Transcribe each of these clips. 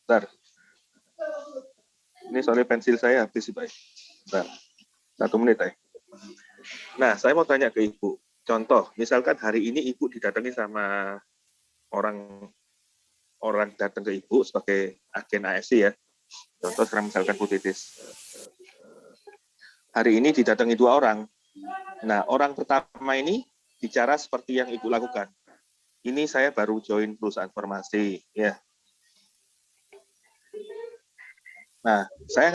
Bentar. Ini soalnya pensil saya habis, Pak. Bentar. 1 menit, ya. Nah, saya mau tanya ke Ibu. Contoh, misalkan hari ini Ibu didatangi sama orang datang ke Ibu sebagai agen ASI, ya. Contoh sekarang misalkan Bu Titis. Hari ini didatangi 2 orang. Nah, orang pertama ini bicara seperti yang Ibu lakukan. Ini saya baru join perusahaan farmasi, ya. Nah, saya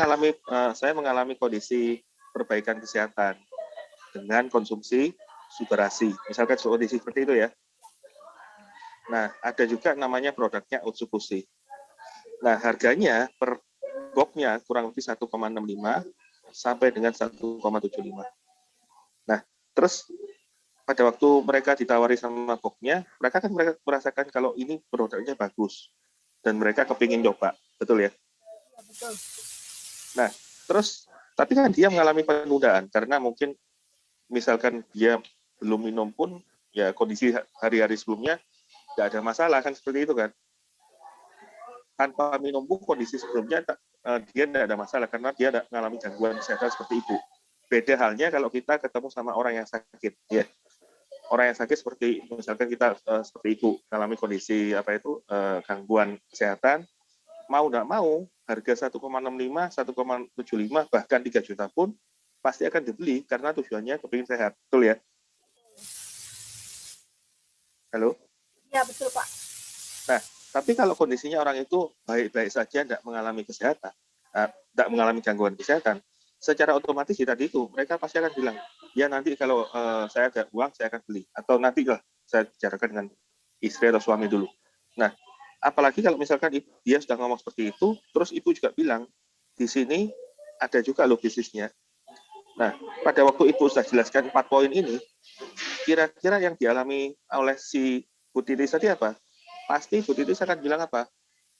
mengalami kondisi perbaikan kesehatan dengan konsumsi Subarasi. Misalkan kondisi seperti itu, ya. Nah, ada juga namanya produknya Utsukushi. Nah, harganya per boxnya kurang lebih 1,65 sampai dengan 1,75. Nah, terus pada waktu mereka ditawari sama boxnya, mereka merasakan kalau ini produknya bagus dan mereka kepingin coba, betul ya? Betul. Nah, terus tapi kan dia mengalami penundaan karena mungkin misalkan dia belum minum pun ya kondisi hari-hari sebelumnya nggak ada masalah kan seperti itu kan. Tanpa minum pun kondisi sebelumnya dia tidak ada masalah karena dia tidak mengalami gangguan kesehatan seperti itu. Beda halnya kalau kita ketemu sama orang yang sakit, ya. Orang yang sakit seperti misalkan kita seperti Ibu mengalami kondisi gangguan kesehatan, mau tidak mau harga 1,65, 1,75 bahkan 3 juta pun pasti akan dibeli karena tujuannya kepingin sehat, betul ya? Halo? Ya, betul, Pak. Nah, tapi kalau kondisinya orang itu baik-baik saja, tidak mengalami kesehatan, tidak mengalami gangguan kesehatan, secara otomatis tadi itu mereka pasti akan bilang, ya nanti kalau saya ada uang saya akan beli, atau nanti lah saya bicarakan dengan istri atau suami dulu. Nah, apalagi kalau misalkan dia sudah ngomong seperti itu, terus ibu juga bilang di sini ada juga loh bisnisnya. Nah, pada waktu ibu sudah jelaskan 4 poin ini, kira-kira yang dialami oleh si Bu Titis tadi apa? Pasti Bu Titis akan bilang apa?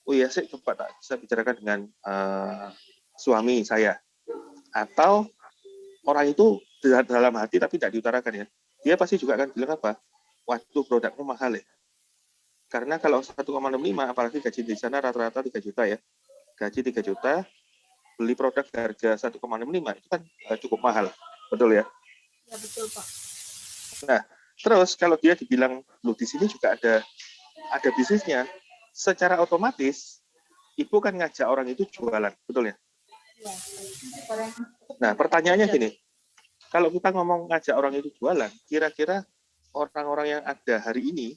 Oh iya sih, coba tak bisa bicarakan dengan suami saya. Atau orang itu dalam hati tapi tidak diutarakan ya. Dia pasti juga akan bilang apa? Waduh, produkmu mahal ya. Karena kalau 1,65, apalagi gaji di sana rata-rata 3 juta ya. Gaji 3 juta, beli produk harga 1,65 itu kan cukup mahal. Betul ya? Ya, betul, Pak. Nah, terus kalau dia dibilang, loh di sini juga ada bisnisnya, secara otomatis ibu kan ngajak orang itu jualan, betul ya? Ya. Nah, pertanyaannya gini, kalau kita ngomong ngajak orang itu jualan, kira-kira orang-orang yang ada hari ini,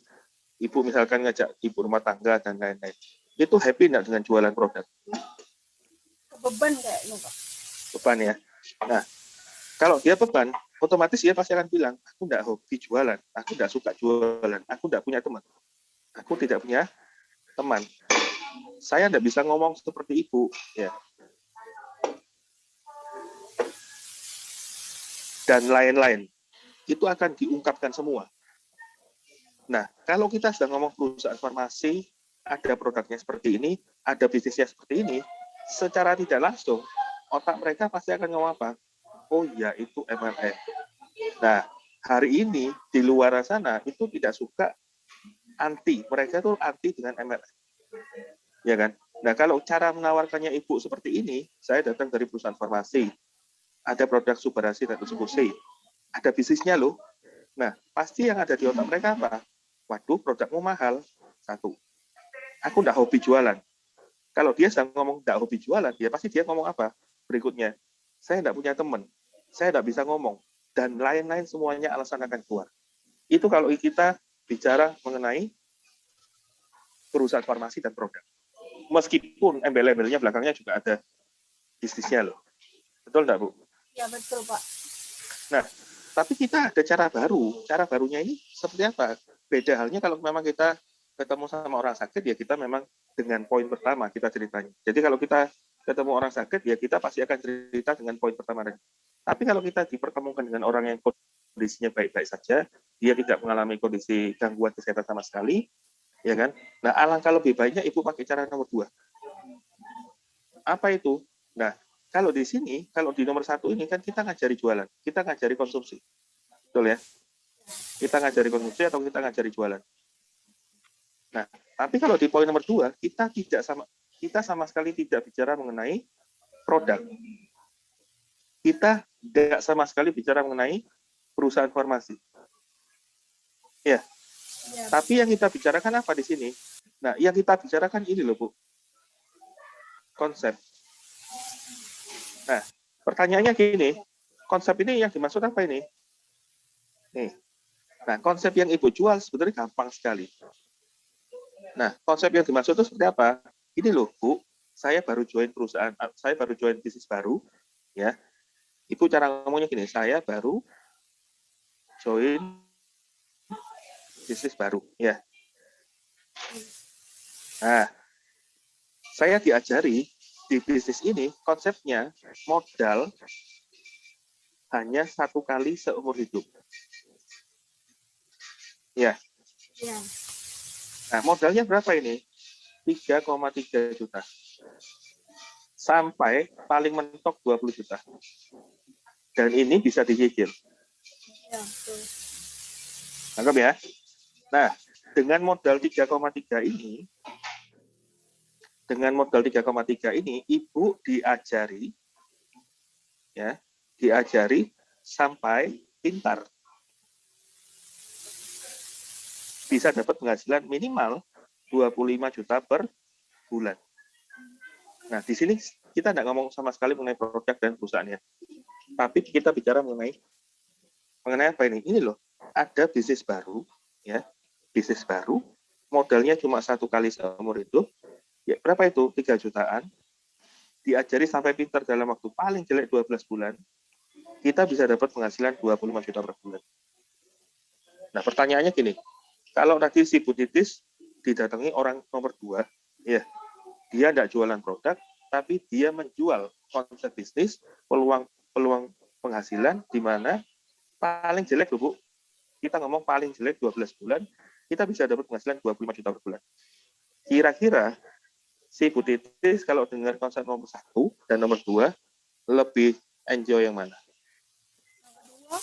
ibu misalkan ngajak ibu rumah tangga dan lain-lain, itu happy nggak dengan jualan produk? Beban kayaknya, Pak. Beban ya. Nah, kalau dia beban, otomatis dia pasti akan bilang, aku nggak hobi jualan, aku nggak suka jualan, aku nggak punya teman, aku tidak punya teman. Saya tidak bisa ngomong seperti ibu, ya. Dan lain-lain. Itu akan diungkapkan semua. Nah, kalau kita sedang ngomong perusahaan farmasi, ada produknya seperti ini, ada bisnisnya seperti ini, secara tidak langsung, otak mereka pasti akan ngomong apa? Oh ya, itu MLM. Nah, hari ini di luar sana itu tidak suka anti. Mereka itu anti dengan MLM. Ya kan? Nah, kalau cara menawarkannya ibu seperti ini, saya datang dari perusahaan farmasi, ada produk Subarasi dan Utsukushi, ada bisnisnya loh. Nah, pasti yang ada di otak mereka apa? Waduh, produkmu mahal. Satu, aku nggak hobi jualan. Kalau dia sedang ngomong nggak hobi jualan, dia pasti dia ngomong apa? Berikutnya, saya nggak punya teman, saya nggak bisa ngomong, dan lain-lain semuanya alasan akan keluar. Itu kalau kita bicara mengenai perusahaan farmasi dan produk. Meskipun embel-embelnya belakangnya juga ada bisnisnya loh. Betul nggak, Bu? Ya, betul, Pak. Nah, tapi kita ada cara baru. Cara barunya ini seperti apa? Beda halnya kalau memang kita ketemu sama orang sakit, ya kita memang dengan poin pertama kita ceritanya. Jadi kalau kita ketemu orang sakit, ya kita pasti akan cerita dengan poin pertama. Tapi kalau kita dipertemukan dengan orang yang kondisinya baik-baik saja, dia tidak mengalami kondisi gangguan kesehatan sama sekali, ya kan? Nah, alangkah lebih baiknya ibu pakai cara nomor 2. Apa itu? Nah, kalau di sini, kalau di nomor 1 ini kan kita ngajari jualan, kita ngajari konsumsi. Betul ya? Kita ngajari konsumsi atau kita ngajari jualan. Nah, tapi kalau di poin nomor 2, kita tidak sama, kita sama sekali tidak bicara mengenai produk. Kita tidak sama sekali bicara mengenai perusahaan farmasi. Ya, Ya, tapi yang kita bicarakan apa di sini? Nah, yang kita bicarakan ini loh, Bu. Konsep. Nah, pertanyaannya gini, konsep ini yang dimaksud apa ini? Nih. Nah, konsep yang Ibu jual sebenarnya gampang sekali. Nah, konsep yang dimaksud itu seperti apa? Ini loh, Bu, saya baru join perusahaan, saya baru join bisnis baru, ya. Ibu cara ngomongnya gini, saya baru join bisnis baru, ya. Nah, saya diajari di bisnis ini konsepnya modal hanya 1 kali seumur hidup. Ya. ya, Nah, modalnya berapa ini? 3,3 juta. Sampai paling mentok 20 juta. Dan ini bisa dicicil. ya, betul. Anggap ya. Nah, dengan modal 3,3 ini, Ibu diajari, ya, diajari sampai pintar. Bisa dapat penghasilan minimal 25 juta per bulan. Nah, di sini kita tidak ngomong sama sekali mengenai produk dan perusahaannya. Tapi kita bicara mengenai apa ini? Ini loh, ada bisnis baru, ya, bisnis baru, modalnya cuma 1 kali seumur hidup, ya berapa itu? 3 jutaan, diajari sampai pintar dalam waktu paling jelek 12 bulan, kita bisa dapat penghasilan 25 juta per bulan. Nah, pertanyaannya gini, kalau tadi si Bu Titis didatangi orang nomor 2, ya, dia tidak jualan produk, tapi dia menjual konsep bisnis, peluang penghasilan, di mana paling jelek loh, Bu, kita ngomong paling jelek 12 bulan, kita bisa dapat penghasilan 25 juta per bulan. Kira-kira si Bu Titis kalau dengar konsep nomor 1 dan nomor 2, lebih enjoy yang mana? Yang kedua,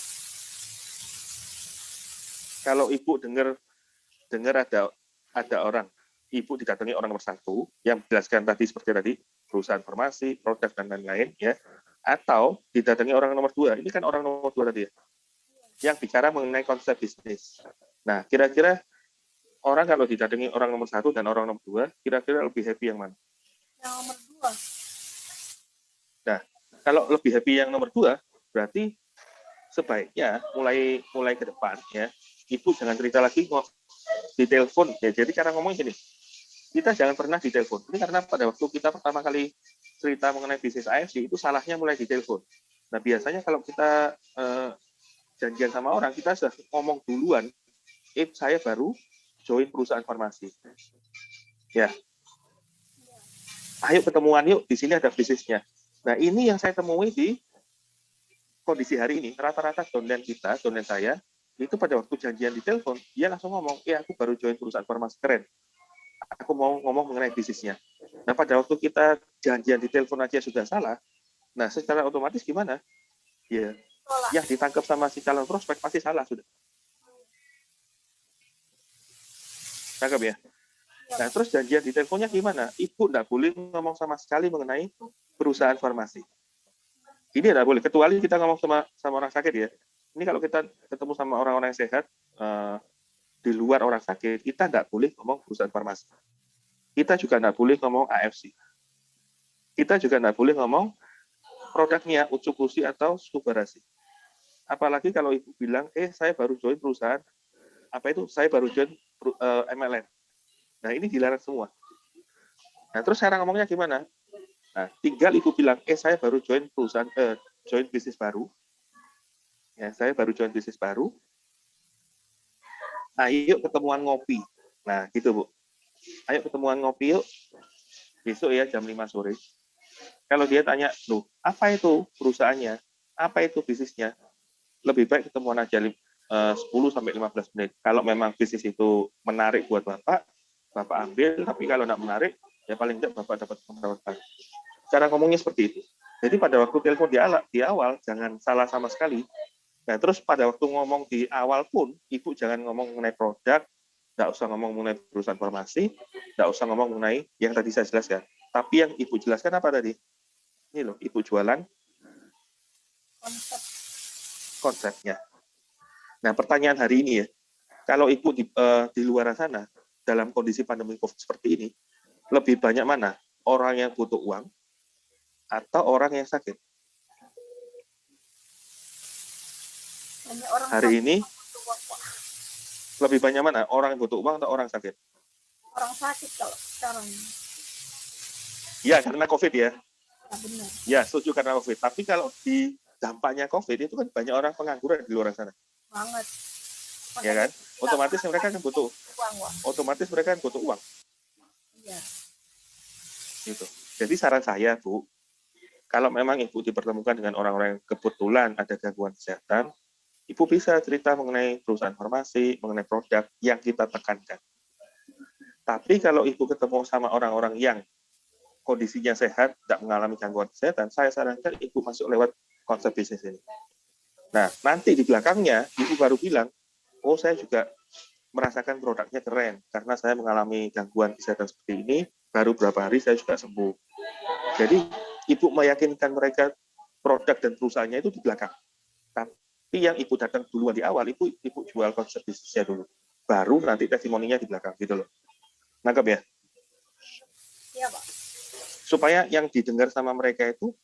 Kalau Ibu dengar ada orang, Ibu didatangi orang nomor 1 yang menjelaskan tadi seperti tadi, perusahaan farmasi, produk, dan lain-lain, ya, atau didatangi orang nomor 2, ini kan orang nomor 2 tadi ya, yang bicara mengenai konsep bisnis. Nah, kira-kira orang kalau didatangi orang nomor 1 dan orang nomor 2, kira-kira lebih happy yang mana? yang nomor 2. Nah, kalau lebih happy yang nomor 2, berarti sebaiknya mulai ke depan, ya, Ibu jangan cerita lagi di telepon, ya. Jadi cara ngomong gini, kita jangan pernah di telepon. Ini karena pada waktu kita pertama kali cerita mengenai bisnis AFC, itu salahnya mulai di telepon. Nah, biasanya kalau kita janjian sama orang, kita sudah ngomong duluan, saya baru join perusahaan farmasi. Ya, ayo ketemuan yuk, di sini ada bisnisnya. Nah, ini yang saya temui di kondisi hari ini. Rata-rata downline kita, downline saya, itu pada waktu janjian di telepon, dia langsung ngomong, aku baru join perusahaan farmasi, keren. Aku mau ngomong mengenai bisnisnya. Nah, pada waktu kita janjian di telepon aja sudah salah, nah secara otomatis gimana? Ya, yang ditangkap sama si calon prospek pasti salah sudah. Tangkap ya? Nah, terus janjian di teleponnya gimana? Ibu tidak boleh ngomong sama sekali mengenai perusahaan farmasi. Ini tidak boleh, kecuali kita ngomong sama orang sakit ya. Ini kalau kita ketemu sama orang-orang yang sehat, di luar orang sakit, kita tidak boleh ngomong perusahaan farmasi. Kita juga tidak boleh ngomong AFC. Kita juga tidak boleh ngomong produknya, Utsukushi atau Subarasi. Apalagi kalau Ibu bilang, saya baru join perusahaan, saya baru join MLM. Nah, ini dilarang semua. Nah, terus cara ngomongnya gimana? Nah, tinggal Ibu bilang, saya baru join perusahaan, join bisnis baru. Ya, saya baru join bisnis baru. Ayo ketemuan ngopi. Nah, gitu, Bu. Ayo ketemuan ngopi yuk. Besok ya, jam 5 sore. Kalau dia tanya, loh, apa itu perusahaannya? Apa itu bisnisnya? Lebih baik ketemuan aja 10-15 menit. Kalau memang bisnis itu menarik buat Bapak ambil, tapi kalau tidak menarik, ya paling tidak Bapak dapat pendapatan. Cara ngomongnya seperti itu. Jadi pada waktu telepon di awal, jangan salah sama sekali. Nah, terus pada waktu ngomong di awal pun, Ibu jangan ngomong mengenai produk, tidak usah ngomong mengenai perusahaan farmasi, tidak usah ngomong mengenai yang tadi saya jelaskan. Tapi yang Ibu jelaskan apa tadi? Ini loh, Ibu jualan Konsep. konsepnya. Nah, pertanyaan hari ini ya, kalau Ibu di luar sana, dalam kondisi pandemi COVID seperti ini, lebih banyak mana? Orang yang butuh uang atau orang yang sakit? Banyak orang Hari sakit ini, butuh uang, Pak. lebih banyak mana? Orang yang butuh uang atau orang sakit? Orang sakit kalau sekarang. Ya, karena COVID ya. Ya benar. Ya, setuju karena COVID. Tapi kalau di dampaknya COVID, itu kan banyak orang pengangguran di luar sana. Banget. Ya kan? Otomatis mereka kan butuh. Uang, Wak. Otomatis mereka kan butuh uang. Iya. Gitu. Jadi saran saya, Bu, kalau memang Ibu dipertemukan dengan orang-orang yang kebetulan ada gangguan kesehatan, Ibu bisa cerita mengenai perusahaan farmasi, mengenai produk yang kita tekankan. Tapi kalau Ibu ketemu sama orang-orang yang kondisinya sehat, tidak mengalami gangguan kesehatan, saya sarankan Ibu masuk lewat konsep bisnis ini. Nah, nanti di belakangnya, Ibu baru bilang, oh saya juga merasakan produknya keren, karena saya mengalami gangguan kesehatan seperti ini, baru beberapa hari saya juga sembuh. Jadi, Ibu meyakinkan mereka produk dan perusahaannya itu di belakang. Tapi yang Ibu datang duluan di awal, Ibu jual konsep bisnisnya dulu. Baru nanti testimoninya di belakang, gitu loh. Nangkep ya? Iya, Pak. Supaya yang didengar sama mereka itu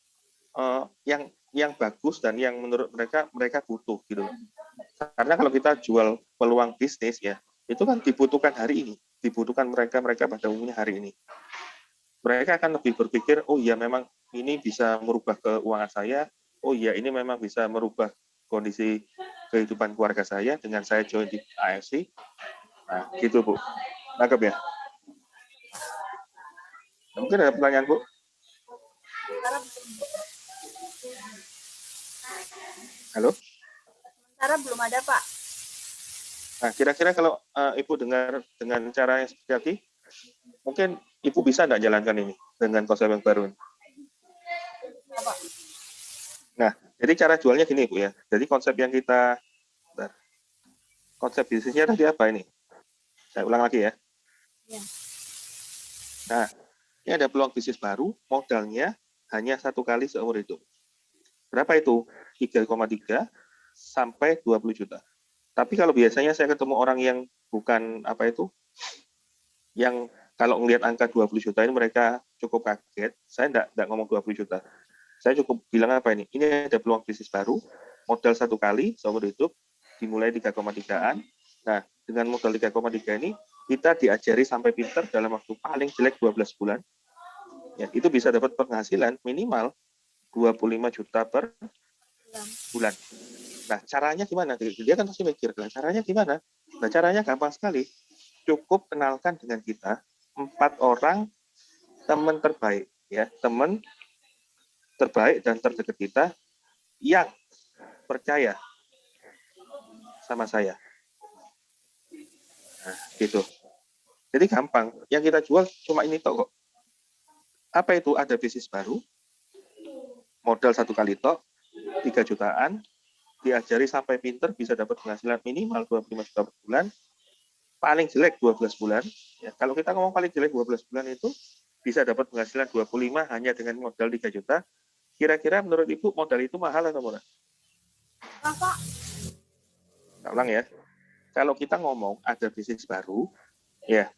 yang bagus dan yang menurut mereka butuh gitu loh. Karena kalau kita jual peluang bisnis ya, itu kan dibutuhkan hari ini, dibutuhkan mereka pada umumnya hari ini. Mereka akan lebih berpikir, oh iya memang ini bisa merubah keuangan saya, oh iya ini memang bisa merubah kondisi kehidupan keluarga saya dengan saya join di AFC. Nah, gitu Bu. Nangkep ya? Mungkin ada pertanyaan Bu? Sementara belum. Halo? Sementara belum ada, Pak. Nah, kira-kira kalau Ibu dengar dengan cara yang seperti tadi, mungkin Ibu bisa nggak jalankan ini dengan konsep yang baru? Ya, Pak. Nah, jadi cara jualnya gini Bu ya. Jadi konsep yang kita, konsep bisnisnya tadi apa ini? Saya ulang lagi ya. Ya. Nah, ini ada peluang bisnis baru, modalnya hanya 1 kali seumur hidup. Berapa itu? 3,3 sampai 20 juta. Tapi kalau biasanya saya ketemu orang yang bukan apa itu, yang kalau ngelihat angka 20 juta ini mereka cukup kaget, saya enggak ngomong 20 juta. Saya cukup bilang apa ini? Ini ada peluang bisnis baru, modal 1 kali seumur hidup, dimulai 3,3-an. Nah, dengan modal 3,3 ini, kita diajari sampai pinter dalam waktu paling jelek 12 bulan. Ya, itu bisa dapat penghasilan minimal 25 juta per bulan. Nah, caranya gimana? Dia kan pasti mikir, nah, caranya gimana? Nah, caranya gampang sekali. Cukup kenalkan dengan kita 4 orang teman terbaik, ya, teman terbaik dan terdekat kita yang percaya sama saya. Nah, gitu. Jadi gampang. Yang kita jual cuma ini kok. Apa itu? Ada bisnis baru, modal 1 kali tok, 3 jutaan, diajari sampai pinter, bisa dapat penghasilan minimal 25 juta per bulan, paling jelek 12 bulan. Ya, kalau kita ngomong paling jelek 12 bulan itu, bisa dapat penghasilan 25 hanya dengan modal 3 juta. Kira-kira menurut Ibu modal itu mahal atau murah? Pak. Saya ulang ya. Kalau kita ngomong ada bisnis baru, ya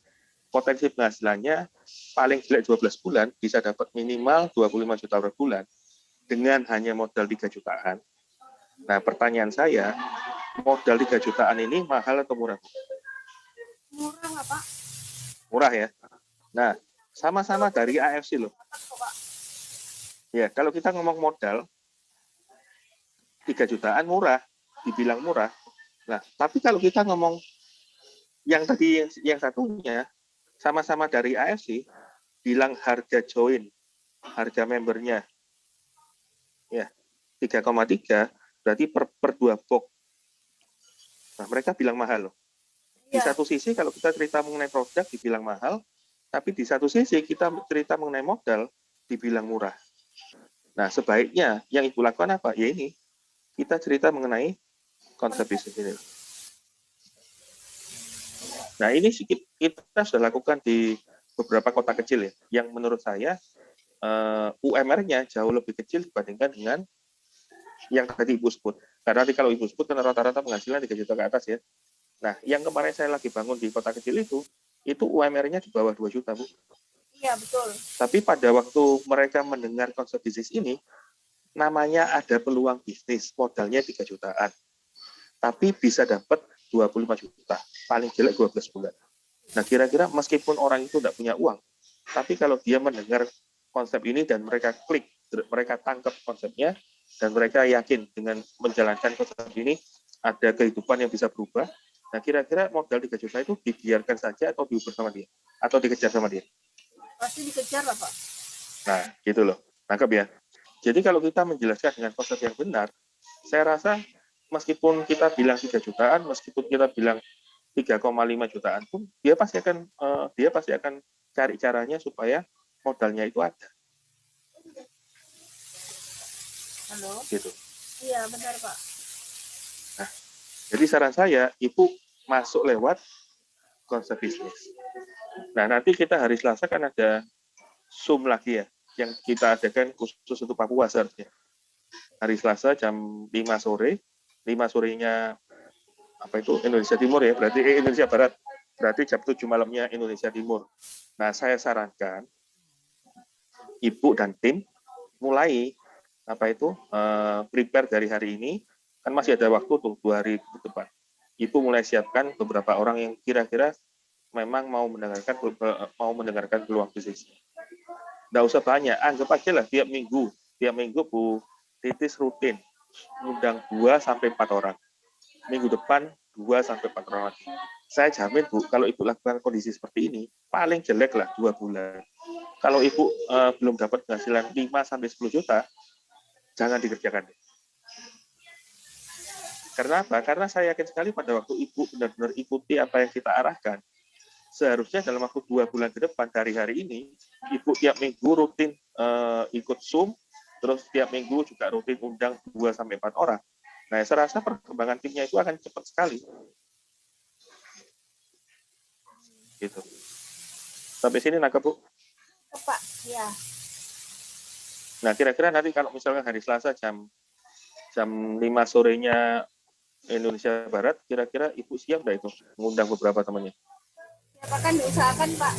potensi penghasilannya paling jelek 12 bulan bisa dapat minimal 25 juta per bulan dengan hanya modal 3 jutaan. Nah, pertanyaan saya, modal 3 jutaan ini mahal atau murah? Murah nggak, Pak? Murah ya. Nah, sama-sama dari AFC loh. Ya, kalau kita ngomong modal 3 jutaan murah, dibilang murah. Nah, tapi kalau kita ngomong yang tadi yang satunya sama-sama dari AFC, bilang harga join, harga membernya ya 3,3 berarti per 2 box. Nah, mereka bilang mahal loh. Di satu sisi kalau kita cerita mengenai produk dibilang mahal, tapi di satu sisi kita cerita mengenai modal dibilang murah. Nah, sebaiknya yang Ibu lakukan apa? Ya ini, kita cerita mengenai konsep bisnis ini. Nah, ini kita sudah lakukan di beberapa kota kecil ya, yang menurut saya UMR-nya jauh lebih kecil dibandingkan dengan yang tadi Ibu sebut. Karena nanti kalau Ibu sebut kan rata-rata penghasilan 3 juta ke atas ya. Nah, yang kemarin saya lagi bangun di kota kecil itu UMR-nya di bawah 2 juta, Bu. Iya, betul. Tapi pada waktu mereka mendengar konsep bisnis ini, namanya ada peluang bisnis, modalnya 3 jutaan. Tapi bisa dapat 25 juta, paling jelek 12 bulan. Nah, kira-kira meskipun orang itu tidak punya uang, tapi kalau dia mendengar konsep ini dan mereka klik, mereka tangkap konsepnya, dan mereka yakin dengan menjalankan konsep ini, ada kehidupan yang bisa berubah, nah kira-kira modal 3 juta itu dibiarkan saja atau diuber sama dia? Atau dikejar sama dia? Pasti dikejar lah, Pak. Nah, gitu loh. Nangkep ya? Jadi kalau kita menjelaskan dengan konsep yang benar, saya rasa meskipun kita bilang 3 jutaan, meskipun kita bilang 3,5 jutaan pun dia pasti akan cari caranya supaya modalnya itu ada. Halo? Gitu. Iya, benar, Pak. Nah, jadi saran saya, Ibu masuk lewat konsep bisnis. Nah, nanti kita hari Selasa kan ada Zoom lagi ya, yang kita adakan khusus untuk Papua seharusnya. Hari Selasa jam 5 sore, 5 sorenya apa itu Indonesia Timur ya, berarti Indonesia Barat, berarti jam 7 malamnya Indonesia Timur. Nah, saya sarankan Ibu dan tim mulai prepare dari hari ini, kan masih ada waktu tuh 2 hari ke depan. Ibu mulai siapkan beberapa orang yang kira-kira memang mau mendengarkan peluang bisnis. Nggak usah banyak, anggap aja lah tiap minggu Bu Titis rutin ngundang 2-4 orang. Minggu depan 2-4 orang lagi. Saya jamin Bu, kalau Ibu lakukan kondisi seperti ini, paling jelek lah 2 bulan. Kalau Ibu belum dapat penghasilan 5-10 juta, jangan dikerjakan. Karena apa? Karena saya yakin sekali pada waktu Ibu benar-benar ikuti apa yang kita arahkan, seharusnya dalam waktu 2 bulan ke depan dari hari ini, Ibu tiap minggu rutin ikut Zoom, terus tiap minggu juga rutin undang 2-4 orang. Nah, saya rasa perkembangan timnya itu akan cepat sekali. Gitu. Sampai sini nangkep, Bu? Pak, ya. Nah, kira-kira nanti kalau misalkan hari Selasa jam 5 sorenya Indonesia Barat, kira-kira Ibu siap nggak itu mengundang beberapa temannya? Ya, Pak, kan diusahakan, Pak.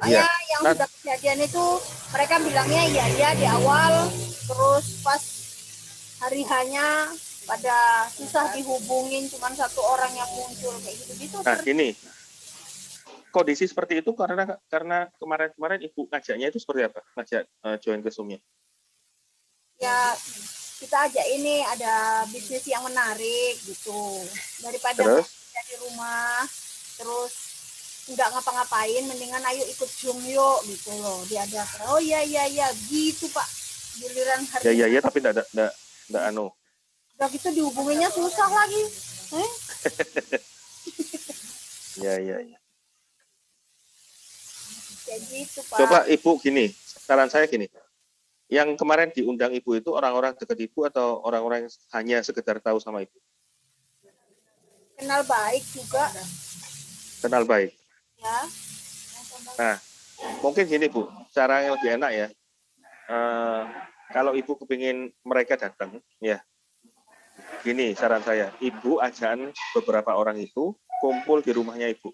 Iya. Yang sudah kejadian itu mereka bilangnya iya di awal, terus pas hari hanya pada susah dihubungin, cuma 1 orang yang muncul kayak gitu-gitu. Nah, ini kondisi seperti itu karena kemarin Ibu ngajaknya itu seperti apa? Ngajak join ke Zoom-nya? Ya, kita ajak ini ada bisnis yang menarik gitu. Daripada kerja di rumah, terus nggak ngapa-ngapain, mendingan ayo ikut Zoom yuk gitu loh. Diadakan. Oh iya gitu Pak. Giliran hari ya tapi enggak anu. Udah gitu dihubunginya susah lagi. Ya. Kayak gitu, Pak. Coba Ibu gini, saran saya gini. Yang kemarin diundang Ibu itu orang-orang dekat Ibu atau orang-orang yang hanya sekedar tahu sama Ibu? Kenal baik juga. Kenal baik. Ya. Nah, mungkin gini Bu, cara yang lebih enak ya. Kalau Ibu kepingin mereka datang, ya. Gini saran saya, Ibu ajakan beberapa orang itu kumpul di rumahnya Ibu.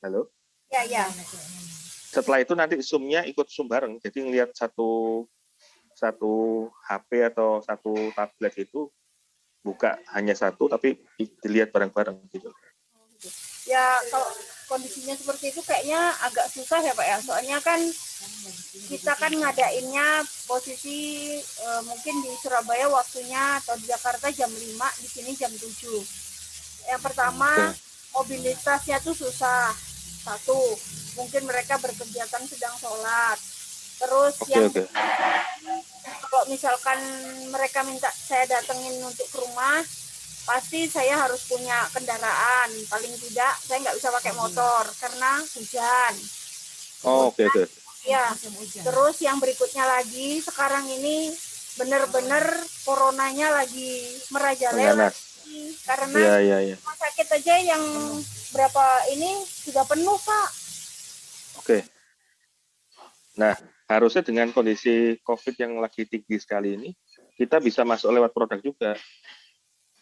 Halo? Ya. Setelah itu nanti Zoom-nya ikut Zoom bareng. Jadi ngelihat satu HP atau satu tablet itu buka hanya satu, tapi dilihat bareng-bareng gitu. Ya, kalau kondisinya seperti itu kayaknya agak susah ya Pak ya. Soalnya kan kita kan ngadainnya posisi mungkin di Surabaya waktunya atau di Jakarta jam 5, di sini jam 7. Yang pertama, mobilitasnya tuh susah. 1, mungkin mereka berkegiatan sedang sholat. Terus kalau misalkan mereka minta saya datengin untuk ke rumah, pasti saya harus punya kendaraan. Paling tidak saya nggak bisa pakai motor karena hujan. Oke. Ya, terus yang berikutnya lagi, sekarang ini benar-benar coronanya lagi merajalela. Karena Iya. rumah sakit aja yang berapa ini sudah penuh, Pak. Oke. Nah, harusnya dengan kondisi COVID yang lagi tinggi sekali ini, kita bisa masuk lewat produk juga.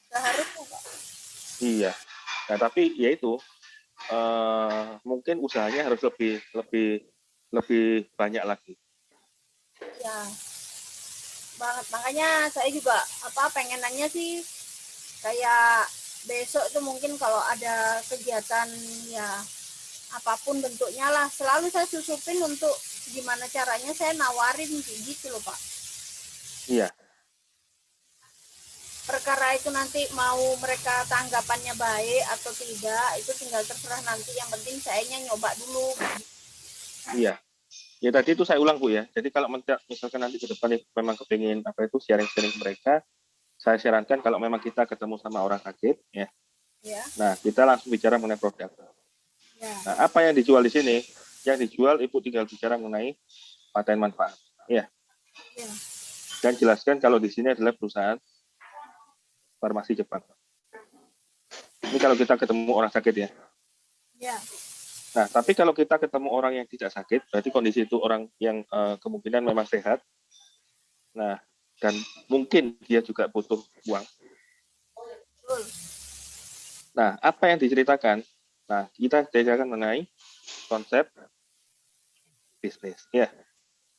Seharusnya, Pak. Iya. Nah, tapi ya itu mungkin usahanya harus lebih banyak lagi. Ya, banget. Makanya saya juga pengenannya sih kayak besok itu mungkin kalau ada kegiatan ya apapun bentuknya lah, selalu saya susupin untuk gimana caranya saya nawarin gitu loh, Pak. Iya. Perkara itu nanti mau mereka tanggapannya baik atau tidak itu tinggal terserah nanti, yang penting sayanya nyoba dulu. Iya. Ya tadi itu saya ulang Bu ya. Jadi kalau misalkan nanti ke depan memang kepingin sharing-sharing mereka, saya sarankan kalau memang kita ketemu sama orang sakit ya. Ya. Nah, kita langsung bicara mengenai produk. Ya. Nah, apa yang dijual di sini? Yang dijual Ibu tinggal bicara mengenai paten manfaat. Ya. Ya. Dan jelaskan kalau di sini adalah perusahaan farmasi Jepang. Ini kalau kita ketemu orang sakit ya. Ya. Nah, tapi kalau kita ketemu orang yang tidak sakit, berarti kondisi itu orang yang kemungkinan memang sehat. Nah, dan mungkin dia juga butuh uang. Nah, apa yang diceritakan? Nah, kita ceritakan mengenai konsep bisnis. Ya.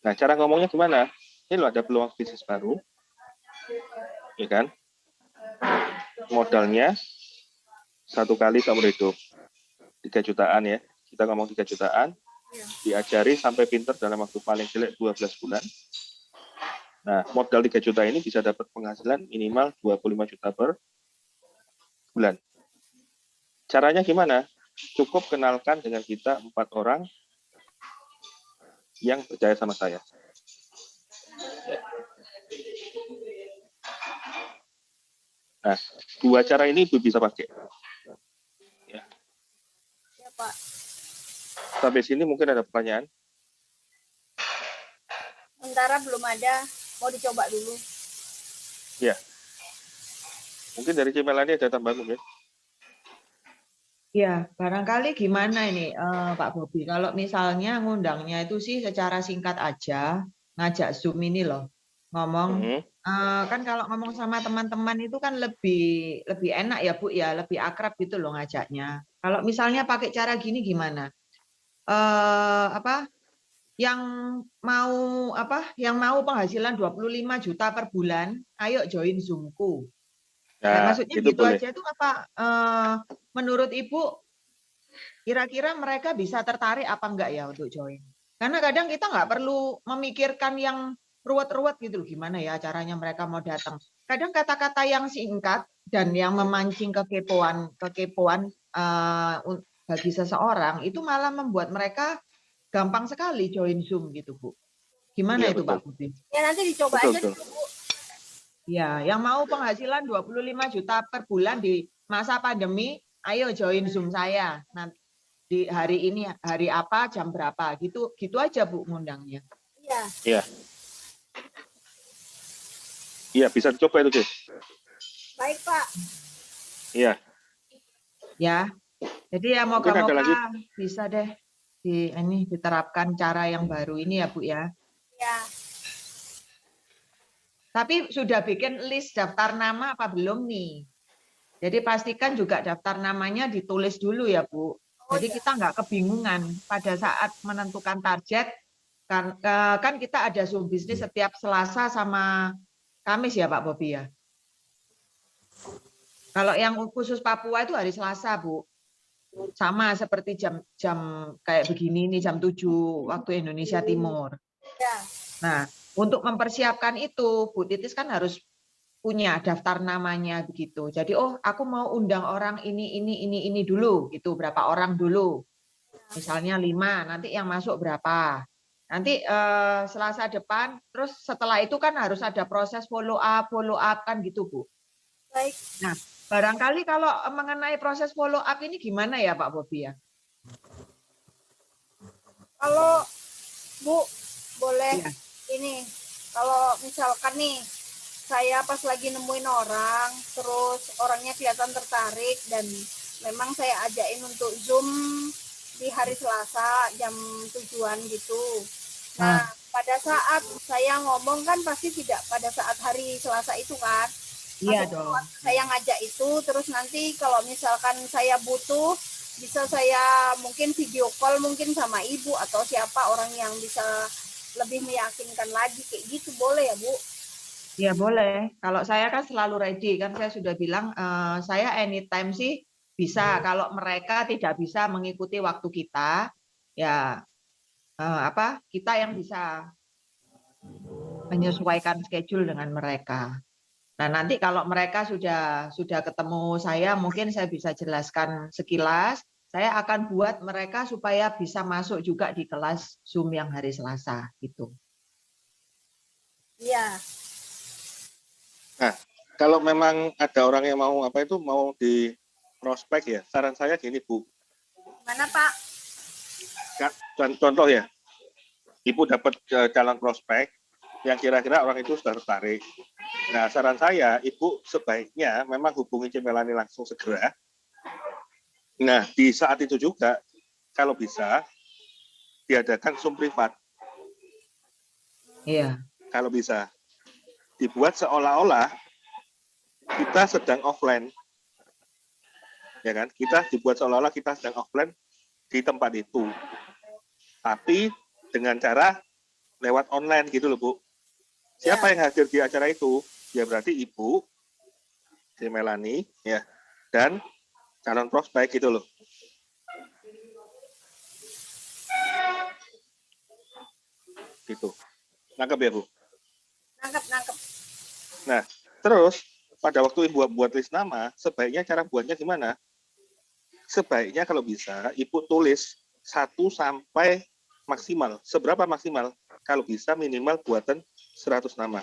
Nah, cara ngomongnya gimana? Ini loh ada peluang bisnis baru, ya kan? Modalnya 1 kali seumur hidup, 3 jutaan ya. Kita ngomong 3 jutaan, diajari sampai pinter dalam waktu paling jelek 12 bulan. Nah, modal 3 juta ini bisa dapat penghasilan minimal 25 juta per bulan. Caranya gimana? Cukup kenalkan dengan kita 4 orang yang percaya sama saya. Nah, 2 cara ini Ibu bisa pakai. Ya. Ya, Pak. Sampai sini mungkin ada pertanyaan? Sementara belum ada, mau dicoba dulu. Ya. Mungkin dari Cimelani ada tambahan mungkin? Ya, barangkali gimana ini Pak Bobi, kalau misalnya ngundangnya itu sih secara singkat aja, ngajak Zoom ini loh, ngomong, kan kalau ngomong sama teman-teman itu kan lebih enak ya Bu ya, lebih akrab gitu loh ngajaknya. Kalau misalnya pakai cara gini gimana? Yang mau penghasilan 25 juta per bulan, ayo join Zoom-ku. Nah, Maksudnya itu gitu boleh. aja itu apa? Menurut Ibu kira-kira mereka bisa tertarik apa enggak ya untuk join? Karena kadang kita nggak perlu memikirkan yang ruwet-ruwet gitu, gimana ya caranya mereka mau datang. Kadang kata-kata yang singkat dan yang memancing kekepoan bagi seseorang itu malah membuat mereka gampang sekali join Zoom gitu, Bu. Gimana Iya, itu betul. Pak Budi? Ya nanti dicoba Betul, aja betul. dulu, Bu. Ya, yang mau penghasilan 25 juta per bulan di masa pandemi, ayo join Zoom saya. Nanti di hari ini, hari apa, jam berapa, gitu aja Bu ngundangnya. Iya. Iya. Iya, bisa dicoba itu, Cis. Baik, Pak. Iya. Ya. Jadi ya Mungkin ada lagi. moga-moga bisa deh diterapkan cara yang baru ini ya Bu ya. Ya. Tapi sudah bikin list daftar nama apa belum nih? Jadi pastikan juga daftar namanya ditulis dulu ya Bu. Jadi kita nggak kebingungan pada saat menentukan target. Kan kita ada Zoom bisnis setiap Selasa sama Kamis ya Pak Bobi ya. Kalau yang khusus Papua itu hari Selasa Bu. Sama seperti jam kayak begini nih jam 7 waktu Indonesia Timur. Ya. Nah, untuk mempersiapkan itu Bu Titis kan harus punya daftar namanya begitu. Jadi aku mau undang orang ini dulu gitu, berapa orang dulu. Misalnya 5, nanti yang masuk berapa. Nanti Selasa depan, terus setelah itu kan harus ada proses follow up kan gitu Bu. Baik. Nah, barangkali kalau mengenai proses follow up ini gimana ya Pak Bobi ya? Kalau Bu boleh Ya. ini, kalau misalkan nih saya pas lagi nemuin orang, terus orangnya kelihatan tertarik dan memang saya ajakin untuk Zoom di hari Selasa jam 7-an gitu. Nah, pada saat saya ngomong kan pasti tidak pada saat hari Selasa itu kan. Iya Maksudnya dong. saya ngajak itu, terus nanti kalau misalkan saya butuh, bisa saya mungkin video call mungkin sama ibu atau siapa orang yang bisa lebih meyakinkan lagi kayak gitu, boleh ya Bu? Ya boleh. Kalau saya kan selalu ready, kan saya sudah bilang saya anytime sih bisa. Kalau mereka tidak bisa mengikuti waktu kita, ya kita yang bisa menyesuaikan schedule dengan mereka. Nah, nanti kalau mereka sudah ketemu saya, mungkin saya bisa jelaskan sekilas. Saya akan buat mereka supaya bisa masuk juga di kelas Zoom yang hari Selasa gitu. Iya. Nah, kalau memang ada orang yang mau mau di prospek ya, saran saya gini Bu. Mana Pak? Contoh ya, Ibu dapat calon prospek yang kira-kira orang itu sudah tertarik. Nah, saran saya, Ibu sebaiknya memang hubungi Cimelani langsung segera. Nah, di saat itu juga, kalau bisa, diadakan Zoom privat. Iya. Kalau bisa. Dibuat seolah-olah kita sedang offline. Ya kan? Kita dibuat seolah-olah kita sedang offline di tempat itu. Tapi dengan cara lewat online gitu loh, Bu. Siapa yang hadir di acara itu? Ya berarti Ibu, si Melani, ya, dan calon prospek gitu loh. Gitu. Nangkep ya, Bu? Nangkep. Nah, terus pada waktu Ibu buat list nama, sebaiknya cara buatnya gimana? Sebaiknya kalau bisa, Ibu tulis 1 sampai maksimal. Seberapa maksimal? Kalau bisa minimal buatan 100 nama.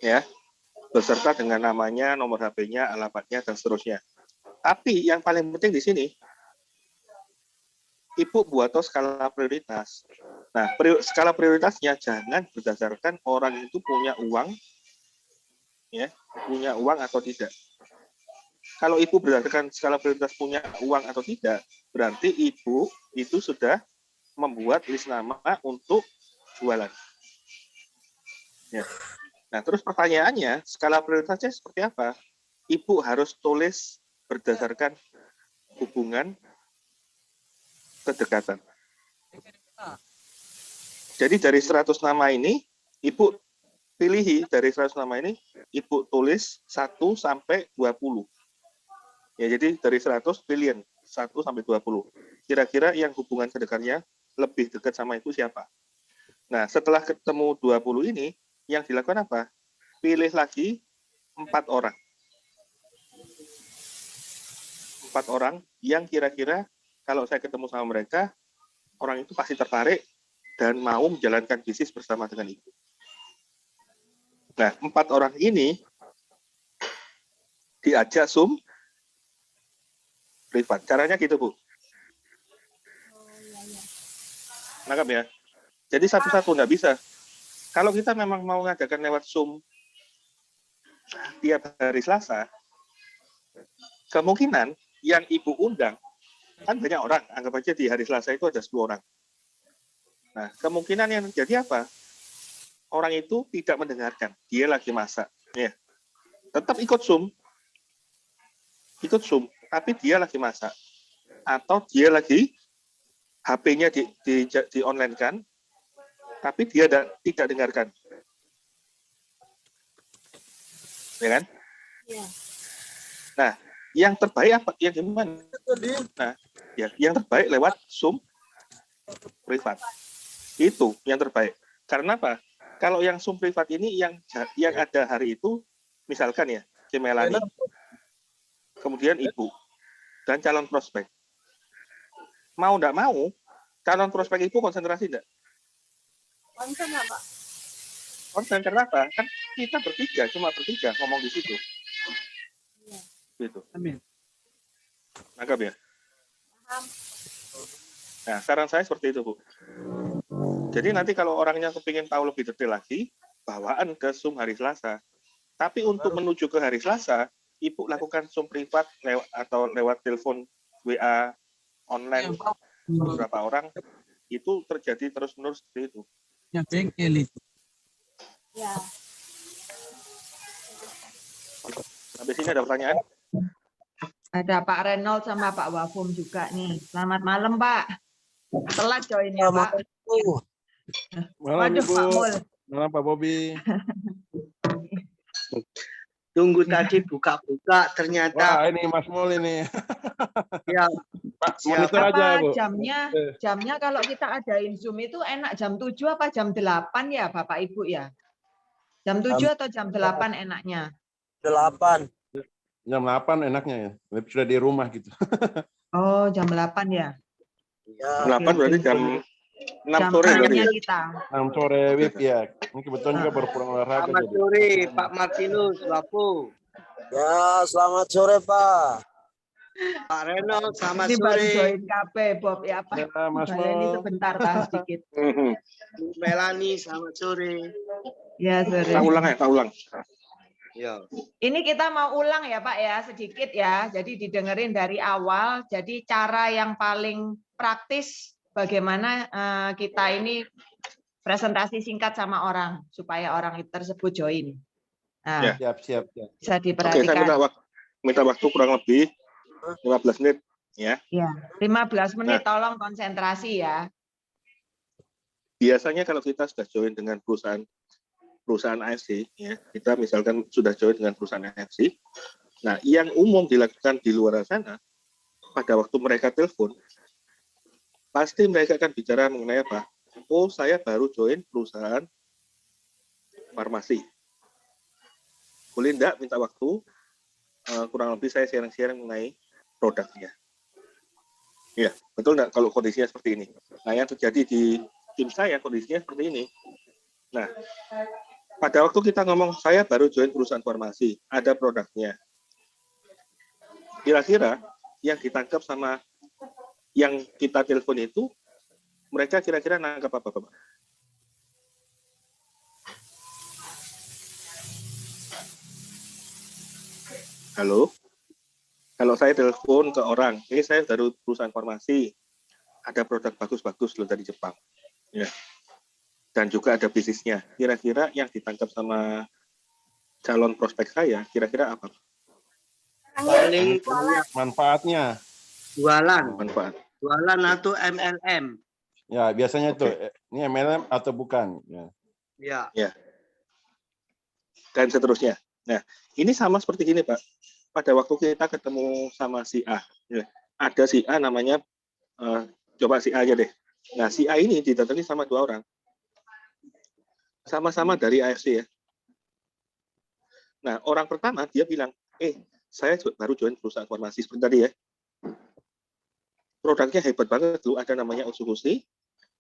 Ya, beserta dengan namanya, nomor HP-nya, alamatnya, dan seterusnya. Tapi yang paling penting di sini, Ibu buat skala prioritas. Nah, skala prioritasnya jangan berdasarkan orang itu punya uang, ya, punya uang atau tidak. Kalau Ibu berdasarkan skala prioritas punya uang atau tidak, berarti Ibu itu sudah membuat list nama untuk jualan. Ya. Nah, terus pertanyaannya, skala prioritasnya seperti apa? Ibu harus tulis berdasarkan hubungan kedekatan. Jadi dari 100 nama ini, Ibu pilih dari 100 nama ini, Ibu tulis 1 sampai 20. Ya, jadi dari 100 pilih 1 sampai 20. Kira-kira yang hubungan kedekatnya lebih dekat sama Ibu siapa? Nah, setelah ketemu 20 ini, yang dilakukan apa? Pilih lagi 4 orang. 4 orang yang kira-kira kalau saya ketemu sama mereka, orang itu pasti tertarik dan mau menjalankan bisnis bersama dengan Ibu. Nah, 4 orang ini diajak Zoom privat. Caranya gitu, Bu. Nangkap ya? Jadi satu-satu nggak bisa. Kalau kita memang mau ngadakan lewat Zoom tiap hari Selasa, kemungkinan yang Ibu undang, kan banyak orang, anggap aja di hari Selasa itu ada 10 orang. Nah, kemungkinan yang terjadi apa? Orang itu tidak mendengarkan, dia lagi masak. Ya. Tetap ikut Zoom, tapi dia lagi masak. Atau dia lagi HP-nya di online kan, tapi dia tidak dengarkan. Ya kan? Ya. Nah, yang terbaik apa? Yang gimana? Nah, ya, yang terbaik lewat Zoom privat. Itu yang terbaik. Karena apa? Kalau yang Zoom privat ini yang ada hari itu, misalkan ya, Cimelani, kemudian Ibu, dan calon prospek. Mau nggak mau, calon prospek Ibu konsentrasi nggak? Konsen nggak Pak? Konsen, kenapa? Kan kita cuma bertiga ngomong di situ. Iya. Gitu. Amin. Nangkap ya? Paham. Nah, saran saya seperti itu, Bu. Jadi nanti kalau orangnya kepingin tahu lebih detail lagi, bawaan ke Zoom hari Selasa. Tapi untuk menuju ke hari Selasa, Ibu lakukan Zoom privat atau lewat telepon WA online beberapa orang, itu terjadi terus-menerus seperti itu. Ya, bengkel itu. Ya. Sampai sini ada pertanyaan? Ada Pak Renold sama Pak Wafum juga nih. Selamat malam, Pak. Telat joinnya, Pak. Malam Waduh, Ibu. Pak Mul. Malam Pak Bobi. Tunggu tadi buka-buka ternyata Wah, ini Mas Mul ini. ya Pak, siapa? monitor aja, Apa Bu. jamnya kalau kita adain Zoom itu enak jam 7 apa jam 8 ya, Bapak Ibu ya? Jam 7 atau jam 8 enaknya? 8. Jam 8 enaknya ya. Sudah di rumah gitu. Oh, jam 8 ya. Ya, 8 berarti jam 6 Jam sore berarti ya? kita. 6 sore WIB ya. Ini kebetulan juga baru pulang olahraga. Selamat jadi. sore Pak Martinus, Wapu. ya, selamat sore Pak. Pak Reno, selamat Ini baru sore. join KP, Bob ya, Pak. Ya, Mas Baleni Mul. sebentar, tahan sedikit. Bu Melani, selamat sore. Ya, sore. Tak ulang ya, tak ulang. Ya. Ini kita mau ulang ya Pak ya, sedikit ya. Jadi didengerin dari awal. Jadi cara yang paling praktis bagaimana kita ini presentasi singkat sama orang supaya orang tersebut join. Nah, Ya. Siap. bisa Oke, saya diperhatikan. minta waktu kurang lebih 15 menit ya. Ya, 15 menit tolong konsentrasi ya. Biasanya kalau kita sudah join dengan perusahaan AFC, ya, kita misalkan sudah join dengan perusahaan AFC, nah yang umum dilakukan di luar sana, pada waktu mereka telepon, pasti mereka akan bicara mengenai apa? Oh, saya baru join perusahaan farmasi. Boleh enggak minta waktu? Kurang lebih saya sharing-sharing mengenai produknya. Ya, betul enggak kalau kondisinya seperti ini? Nah, yang terjadi di tim saya kondisinya seperti ini. Nah, pada waktu kita ngomong, saya baru join perusahaan farmasi, ada produknya. Kira-kira yang ditangkap sama yang kita telepon itu, mereka kira-kira nangkap apa, Bapak? Halo? Kalau saya telepon ke orang, ini saya baru perusahaan farmasi, ada produk bagus-bagus loh dari Jepang. Ya. Dan juga ada bisnisnya. Kira-kira yang ditangkap sama calon prospek saya, kira-kira apa? Paling Manfaatnya. jualan, Manfaat. jualan atau MLM. Ya, biasanya itu. Oke. Ini MLM atau bukan. Ya. Ya. Dan seterusnya. Nah, ini sama seperti gini, Pak. Pada waktu kita ketemu sama si A, ya, ada si A namanya, coba si A aja deh. Nah, si A ini didatangi sama 2 orang. Sama-sama dari AFC ya. Nah, orang pertama dia bilang, saya baru join perusahaan farmasi seperti tadi ya. Produknya hebat banget, loh. Ada namanya Otsukushi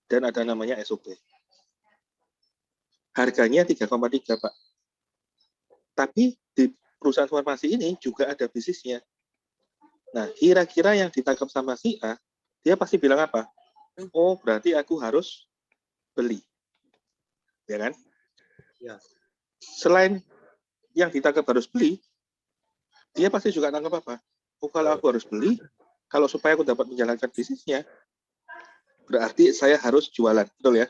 dan ada namanya SOP. Harganya 3,3, Pak. Tapi di perusahaan farmasi ini juga ada bisnisnya. Nah, kira-kira yang ditangkap sama si A, dia pasti bilang apa? Oh, berarti aku harus beli. Ya kan? Ya. Selain yang ditangkap harus beli, dia pasti juga tangkap apa? Oh, kalau aku harus beli, kalau supaya aku dapat menjalankan bisnisnya, berarti saya harus jualan. Betul ya?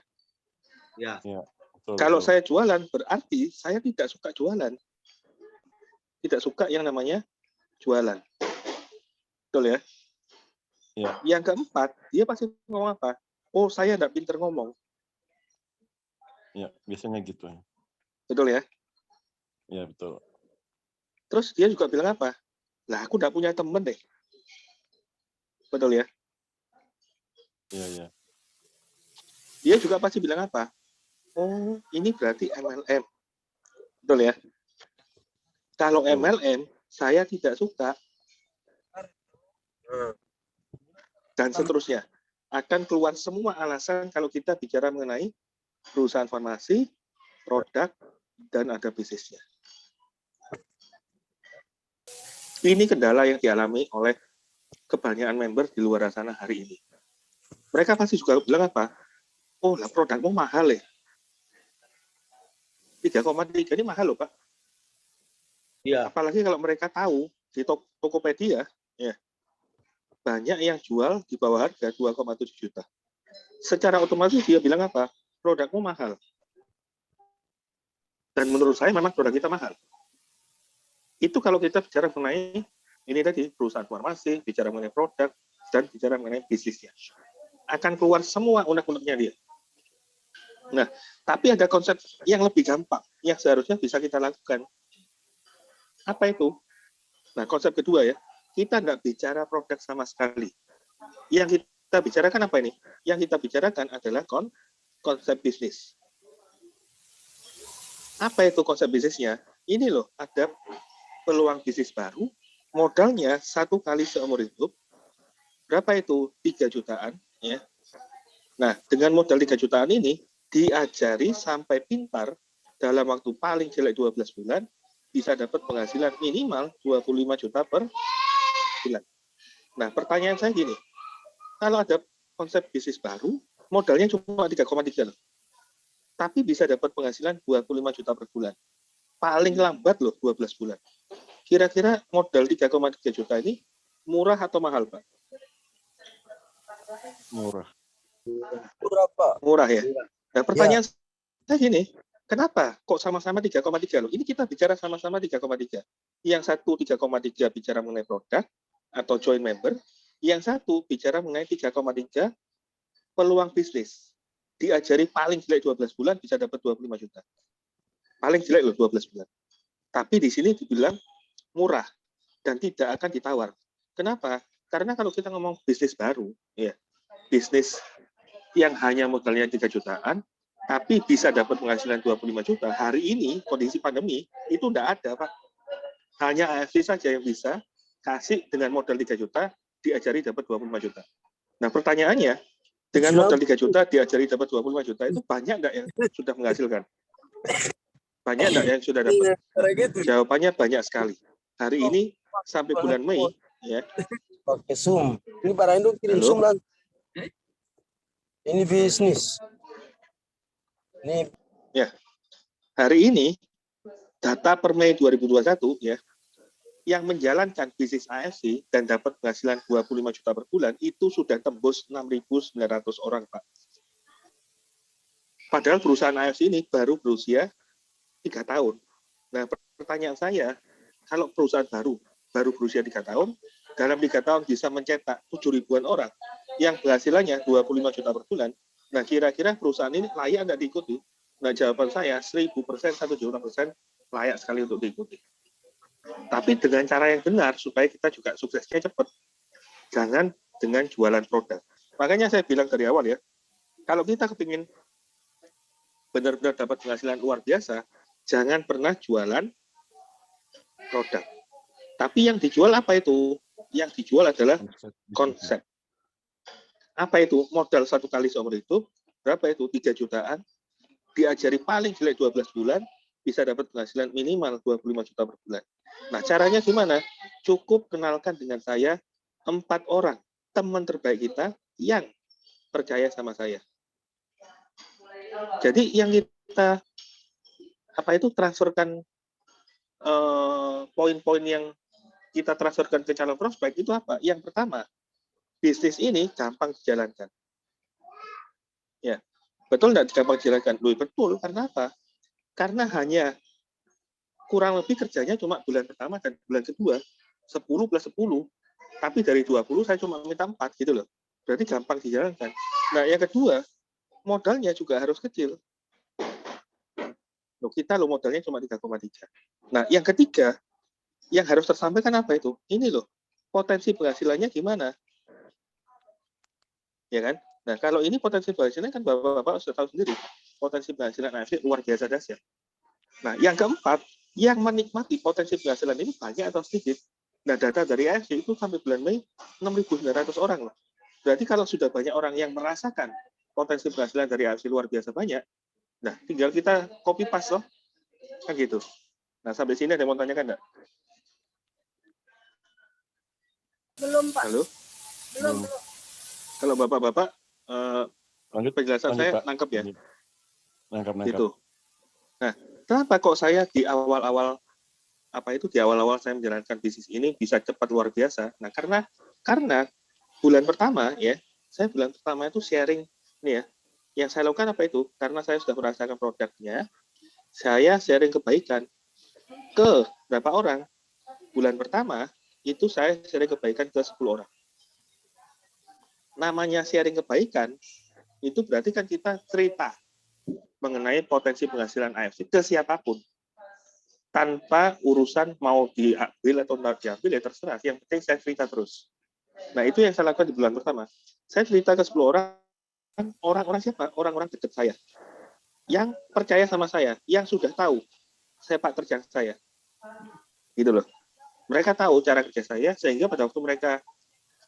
Ya. Betul, Kalau betul. saya jualan, berarti saya tidak suka jualan. Tidak suka yang namanya jualan. Betul ya? Ya. Yang keempat, dia pasti ngomong apa? Oh, saya tidak pinter ngomong. Ya, biasanya gitu. Betul ya? Ya, betul. Terus dia juga bilang apa? Lah, aku tidak punya temen deh. Betul ya? Iya. Dia juga pasti bilang apa? Oh, ini berarti MLM. Betul ya? Kalau MLM, saya tidak suka. Dan seterusnya. Akan keluar semua alasan kalau kita bicara mengenai perusahaan farmasi, produk, dan ada bisnisnya. Ini kendala yang dialami oleh kebanyakan member di luar sana hari ini. Mereka pasti juga bilang apa? Oh, lah produkmu mahal ya. 3,3 ini mahal loh, Pak. Iya. Apalagi kalau mereka tahu di Tokopedia, ya, banyak yang jual di bawah harga 2,7 juta. Secara otomatis dia bilang apa? Produkmu mahal. Dan menurut saya memang produk kita mahal. Itu kalau kita bicara mengenai ini tadi perusahaan farmasi, bicara mengenai produk, dan bicara mengenai bisnisnya. Akan keluar semua unek-uneknya dia. Nah, tapi ada konsep yang lebih gampang, yang seharusnya bisa kita lakukan. Apa itu? Nah, konsep kedua ya, kita nggak bicara produk sama sekali. Yang kita bicarakan apa ini? Yang kita bicarakan adalah konsep bisnis. Apa itu konsep bisnisnya? Ini loh, ada peluang bisnis baru, modalnya 1 kali seumur hidup. Berapa itu? 3 jutaan. Ya. Nah, dengan modal 3 jutaan ini, diajari sampai pintar, dalam waktu paling jelek 12 bulan, bisa dapat penghasilan minimal 25 juta per bulan. Nah, pertanyaan saya gini, kalau ada konsep bisnis baru, modalnya cuma 3,3 loh. Tapi bisa dapat penghasilan 25 juta per bulan. Paling lambat loh 12 bulan. Kira-kira modal 3,3 juta ini murah atau mahal, Pak? Murah. Berapa? Murah ya. Nah, pertanyaan saya gini, kenapa kok sama-sama 3,3 loh? Ini kita bicara sama-sama 3,3. Yang satu 3,3 bicara mengenai produk atau joint member, yang satu bicara mengenai 3,3 peluang bisnis. Diajari paling jelek 12 bulan bisa dapat 25 juta. Paling jelek loh 12 bulan. Tapi di sini dibilang murah dan tidak akan ditawar. Kenapa? Karena kalau kita ngomong bisnis baru, ya, bisnis yang hanya modalnya 3 jutaan, tapi bisa dapat penghasilan 25 juta, hari ini, kondisi pandemi, itu tidak ada, Pak. Hanya AFC saja yang bisa kasih dengan modal 3 juta, diajari dapat 25 juta. Nah, pertanyaannya, dengan modal 3 juta, diajari dapat 25 juta, itu banyak nggak yang sudah menghasilkan? Banyak nggak yang sudah dapat? Jawabannya banyak sekali. Hari ini, sampai bulan Mei, ya. Pakai Zoom. Ini Pak Raindo kirim Halo? Zoom lah. Ini bisnis. Ini Ya, hari ini data per Mei 2021 ya, yang menjalankan bisnis AFC dan dapat penghasilan 25 juta per bulan itu sudah tembus 6.900 orang, Pak. Padahal perusahaan AFC ini baru berusia 3 tahun. Nah, pertanyaan saya, kalau perusahaan baru berusia 3 tahun, dalam 3 tahun bisa mencetak 7.000-an orang yang penghasilannya 25 juta per bulan, nah kira-kira perusahaan ini layak nggak diikuti? Nah, jawaban saya 1.000%, 1 juta% layak sekali untuk diikuti. Tapi dengan cara yang benar supaya kita juga suksesnya cepat. Jangan dengan jualan produk. Makanya saya bilang dari awal ya, kalau kita kepingin benar-benar dapat penghasilan luar biasa, jangan pernah jualan produk. Tapi yang dijual apa itu? Yang dijual adalah konsep. Apa itu? Modal 1 kali seumur hidup, berapa itu? 3 jutaan, diajari paling jelek 12 bulan, bisa dapat penghasilan minimal 25 juta per bulan. Nah, caranya gimana? Cukup kenalkan dengan saya 4 orang, teman terbaik kita yang percaya sama saya. Jadi yang kita transferkan poin-poin yang kita transferkan ke calon prospek itu apa? Yang pertama, bisnis ini gampang dijalankan. Ya, betul nggak gampang dijalankan? Loh, betul. Karena apa? Karena hanya kurang lebih kerjanya cuma bulan pertama dan bulan kedua, 10 plus 10. Tapi dari 20 saya cuma minta 4 gitu loh. Berarti gampang dijalankan. Nah, yang kedua, modalnya juga harus kecil. Loh, kita modalnya cuma 3,3. Nah, yang ketiga, yang harus tersampaikan apa itu? Ini loh, potensi penghasilannya gimana? Ya kan? Nah, kalau ini potensi penghasilannya kan Bapak-Bapak sudah tahu sendiri. Potensi penghasilan AFC luar biasa dahsyat. Nah, yang keempat, yang menikmati potensi penghasilan ini banyak atau sedikit. Nah, data dari AFC itu sampai bulan Mei 6.900 orang loh. Berarti kalau sudah banyak orang yang merasakan potensi penghasilan dari AFC luar biasa banyak, nah tinggal kita copy paste loh. Kan gitu. Nah, sampai sini ada yang mau tanyakan enggak? Belum, Pak. Halo? Belum. Kalau Bapak-Bapak, Lanjut, penjelasan lanjut, saya Pak. nangkep ya? Nangkap. Gitu. Nah, Kenapa kok saya di awal-awal saya menjalankan bisnis ini bisa cepat luar biasa? Nah, karena bulan pertama ya, saya bulan pertama itu sharing nih ya. Yang saya lakukan apa itu? Karena saya sudah merasakan produknya, saya sharing kebaikan ke berapa orang? Bulan pertama itu saya sharing kebaikan ke 10 orang. Namanya sharing kebaikan itu berarti kan kita cerita mengenai potensi penghasilan AFC ke siapapun. Tanpa urusan mau diambil atau tidak diambil ya terserah. Yang penting saya cerita terus. Nah, itu yang saya lakukan di bulan pertama. Saya cerita ke 10 orang, orang-orang siapa? Orang-orang dekat saya. Yang percaya sama saya, yang sudah tahu sepak terjang saya. Gitu loh. Mereka tahu cara kerja saya, sehingga pada waktu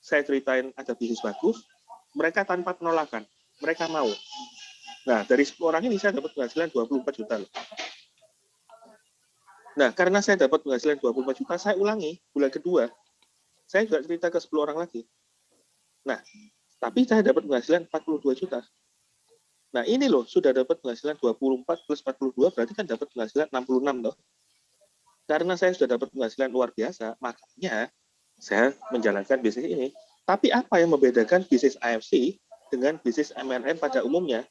saya ceritain ada bisnis bagus, mereka tanpa penolakan. Mereka mau. Nah, dari 10 orang ini saya dapat penghasilan 24 juta loh. Nah, karena saya dapat penghasilan 24 juta, saya ulangi bulan kedua. Saya juga cerita ke 10 orang lagi. Nah, tapi saya dapat penghasilan 42 juta. Nah, ini loh, sudah dapat penghasilan 24 plus 42, berarti kan dapat penghasilan 66 loh. Karena saya sudah dapat penghasilan luar biasa, makanya saya menjalankan bisnis ini. Tapi apa yang membedakan bisnis AFC dengan bisnis MLM pada umumnya?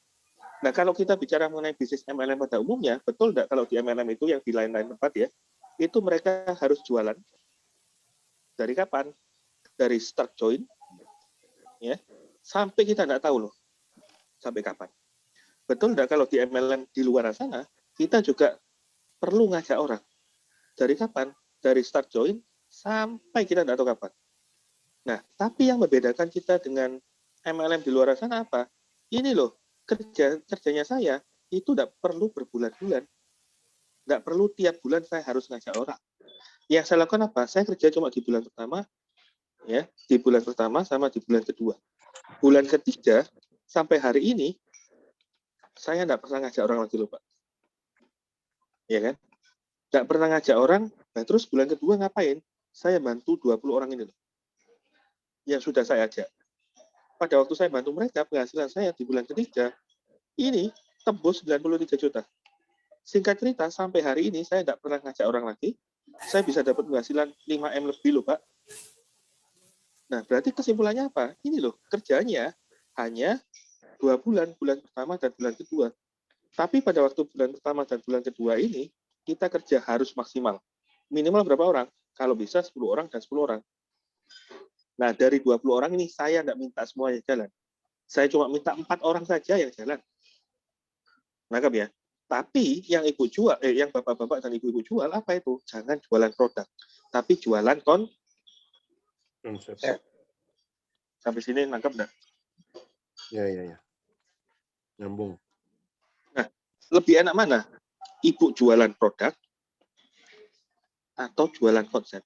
Nah, kalau kita bicara mengenai bisnis MLM pada umumnya, betul enggak kalau di MLM itu yang di lain-lain tempat ya, itu mereka harus jualan. Dari kapan? Dari start join, ya, sampai kita enggak tahu loh, sampai kapan. Betul enggak kalau di MLM di luar sana, kita juga perlu ngajak orang. Dari kapan? Dari start join, sampai kita enggak tahu kapan. Nah, tapi yang membedakan kita dengan MLM di luar sana apa? Ini loh, kerjanya saya itu tidak perlu berbulan-bulan, tidak perlu tiap bulan saya harus ngajak orang. Yang saya lakukan apa? Saya kerja cuma di bulan pertama, ya, di bulan pertama sama di bulan kedua. Bulan ketiga sampai hari ini saya tidak pernah ngajak orang lagi loh, Pak. Ya kan? Tidak pernah ngajak orang. Nah, terus bulan kedua ngapain? Saya bantu 20 orang ini loh, yang sudah saya ajak. Pada waktu saya bantu mereka, penghasilan saya di bulan ketiga ini tembus 93 juta. Singkat cerita, sampai hari ini saya tidak pernah ngajak orang lagi. Saya bisa dapat penghasilan 5M lebih loh, Pak. Nah, berarti kesimpulannya apa? Ini loh, kerjanya hanya 2 bulan, bulan pertama dan bulan kedua. Tapi pada waktu bulan pertama dan bulan kedua ini, kita kerja harus maksimal. Minimal berapa orang? Kalau bisa 10 orang dan 10 orang. Nah, dari 20 orang ini, saya tidak minta semuanya jalan. Saya cuma minta 4 orang saja yang jalan. Nangkap ya? Tapi yang ibu jual, yang bapak-bapak dan ibu-ibu jual apa itu? Jangan jualan produk, tapi jualan Konsep. Sampai sini nangkap enggak? Ya. Nyambung. Nah, lebih enak mana? Ibu jualan produk atau jualan konsep?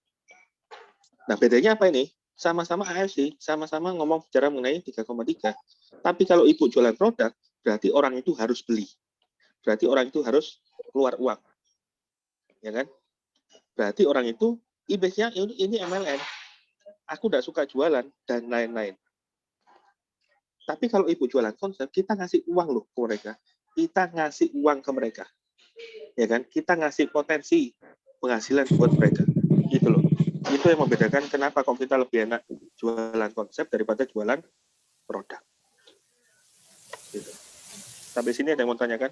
Nah, bedanya apa ini? Sama-sama AFC, sama-sama ngomong bicara mengenai 3,3. Tapi kalau ibu jualan produk, berarti orang itu harus beli. Berarti orang itu harus keluar uang. Ya kan? Berarti orang itu image-nya ini MLM. Aku tidak suka jualan dan lain-lain. Tapi kalau ibu jualan konsep, kita ngasih uang loh ke mereka. Kita ngasih uang ke mereka. Ya kan? Kita ngasih potensi penghasilan buat mereka. Gitu loh. Itu yang membedakan kenapa kok kita lebih enak jualan konsep daripada jualan produk. Gitu. Sampai sini ada yang mau tanyakan?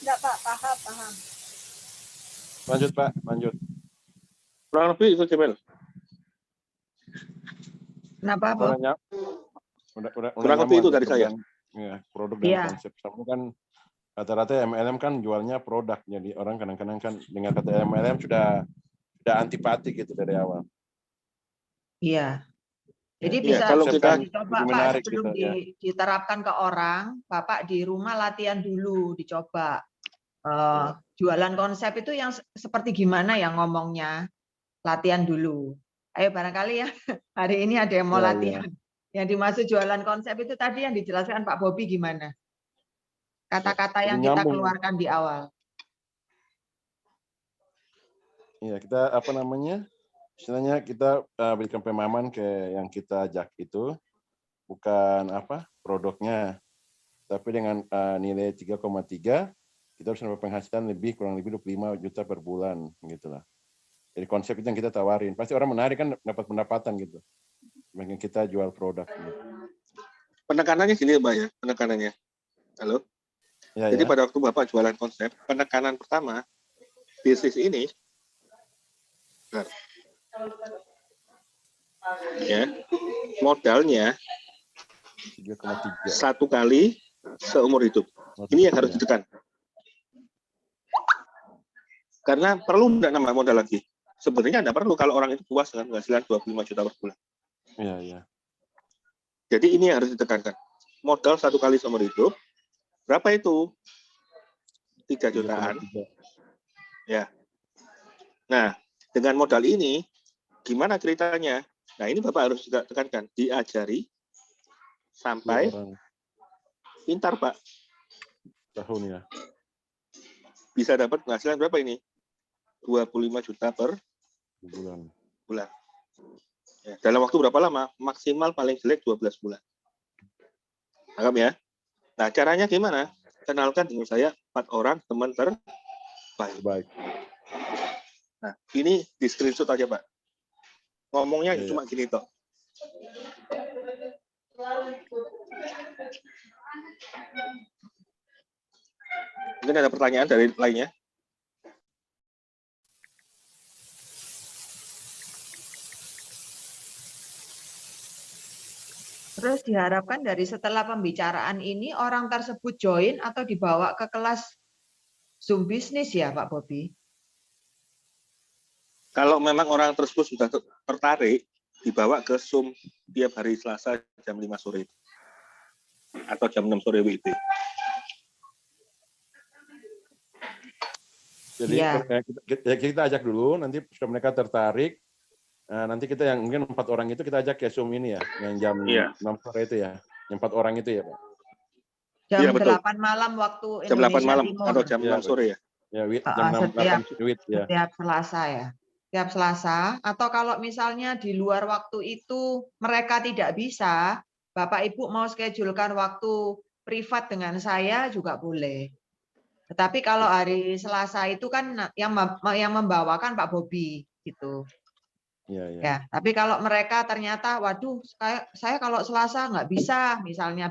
Enggak, Pak, paham. Lanjut, Pak. Lanjut. Kurang lebih itu, Jamil. Kenapa, Bo? Udah Kurang lebih itu dari saya. Ya, produk dan Iya. konsep. Kamu kan rata-rata MLM kan jualnya produk. Jadi orang kadang-kadang kan dengan kata MLM sudah antipati gitu dari awal. Iya. Jadi Iya, bisa kalau Konsep kita kan dicoba, lebih Pak, menarik sebelum gitu, ya. diterapkan ke orang, Bapak di rumah latihan dulu, dicoba. Jualan konsep itu yang seperti gimana ya ngomongnya, latihan dulu. Ayo barangkali ya, hari ini ada yang mau Ya, latihan. Yang dimaksud jualan konsep itu tadi yang dijelaskan Pak Bobi gimana? Kata-kata yang Jadi kita nyambung. keluarkan di awal. Iya, kita Istilahnya kita berikan pemahaman ke yang kita ajak itu bukan produknya, tapi dengan nilai 3,3 kita harus dapat penghasilan kurang lebih 25 juta per bulan gitulah. Jadi konsep itu yang kita tawarin. Pasti orang menarik kan dapat pendapatan gitu. Makin kita jual produk. Gitu. Penekanannya gini Mbak ya, penekanannya. Halo? Ya, Jadi ya. pada waktu Bapak jualan konsep, penekanan pertama, bisnis ini, ya, modalnya 3,3. 1 kali seumur hidup. Ini yang harus ditekan. Karena perlu nggak nambah modal lagi? Sebenarnya nggak perlu kalau orang itu puas dengan penghasilan 25 juta per bulan. Iya, iya. Jadi ini yang harus ditekankan. Modal 1 kali seumur hidup, berapa itu? 3 jutaan. 3,3. Ya. Nah, dengan modal ini, gimana ceritanya? Nah, ini Bapak harus juga tekankan. Diajari sampai pintar, Pak. Tahun ya. Bisa dapat penghasilan berapa ini? 25 juta per bulan. Ya, dalam waktu berapa lama? Maksimal paling jelek 12 bulan. Anggap ya. Nah, caranya gimana? Kenalkan dengan saya 4 orang teman terbaik. Baik. Nah, ini di screenshot aja, Pak. Ngomongnya Iya. cuma gini toh. Mungkin ada pertanyaan dari lainnya? Terus diharapkan dari setelah pembicaraan ini orang tersebut join atau dibawa ke kelas Zoom bisnis ya Pak Bobi? Kalau memang orang tersebut sudah tertarik, dibawa ke Zoom tiap hari Selasa jam 5 sore atau jam 6 sore WIB. Jadi Ya. kita ajak dulu, nanti sudah mereka tertarik, nanti kita yang mungkin 4 orang itu kita ajak ke Zoom ini ya, yang jam 6 sore itu ya, yang 4 orang itu ya Pak. Jam Ya, betul. 8 malam waktu Jam 8 Indonesia malam Timur. atau jam 6 sore ya. Ya, jam 6 ya. Setiap Selasa ya. Setiap Selasa, atau kalau misalnya di luar waktu itu mereka tidak bisa, Bapak Ibu mau schedulekan waktu privat dengan saya juga boleh. Tetapi kalau hari Selasa itu kan yang membawakan Pak Bobi gitu. Iya, iya. Ya, tapi kalau mereka ternyata, waduh, saya kalau Selasa nggak bisa, misalnya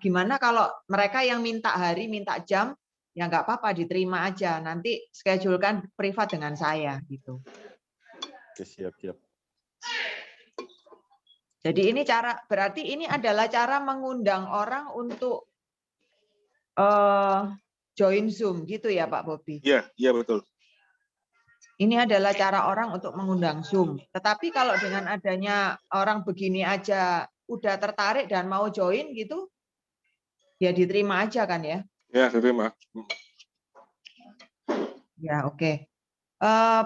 gimana kalau mereka yang minta hari, minta jam, ya nggak apa-apa, diterima aja. Nanti schedulekan privat dengan saya gitu. Oke, siap. Jadi ini berarti ini adalah cara mengundang orang untuk join Zoom gitu ya Pak Bobi? Iya betul. Ini adalah cara orang untuk mengundang Zoom. Tetapi kalau dengan adanya orang begini aja udah tertarik dan mau join gitu, ya diterima aja kan ya? Ya, diterima. Ya, oke.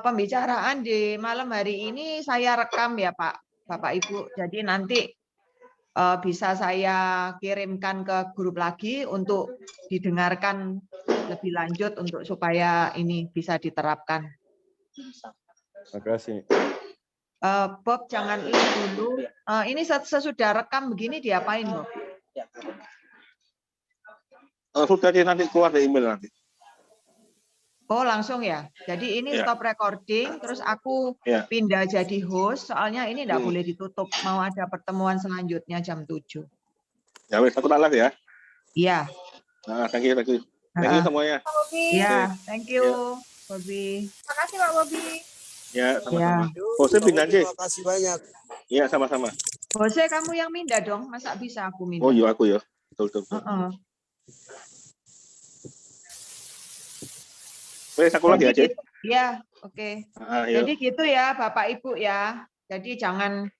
Pembicaraan di malam hari ini saya rekam ya Pak, Bapak Ibu. Jadi nanti bisa saya kirimkan ke grup lagi untuk didengarkan lebih lanjut untuk supaya ini bisa diterapkan. Terima kasih. Bob jangan ini dulu. Ini sesudah rekam begini diapain Bob? Sudah nanti keluar dari email nanti. Oh langsung ya. Jadi ini Ya. stop recording, terus aku pindah jadi host. Soalnya ini tidak boleh ditutup. Mau ada pertemuan selanjutnya jam 7. Ya wes, aku tak live ya. Iya. Nah, thank you. Thank you semuanya. Pak Bobi. Iya, thank you, Bobi. Terima kasih Pak Bobi. Ya, sama-sama. Yuk, Jose pindah aja. terima kasih banyak. Iya, sama-sama. Jose kamu yang mindah dong, masa bisa aku mindah? Oh iya, aku ya. Betul. Wes, aku lagi aja. Iya, oke. Iya. Jadi gitu ya Bapak Ibu ya. Jadi jangan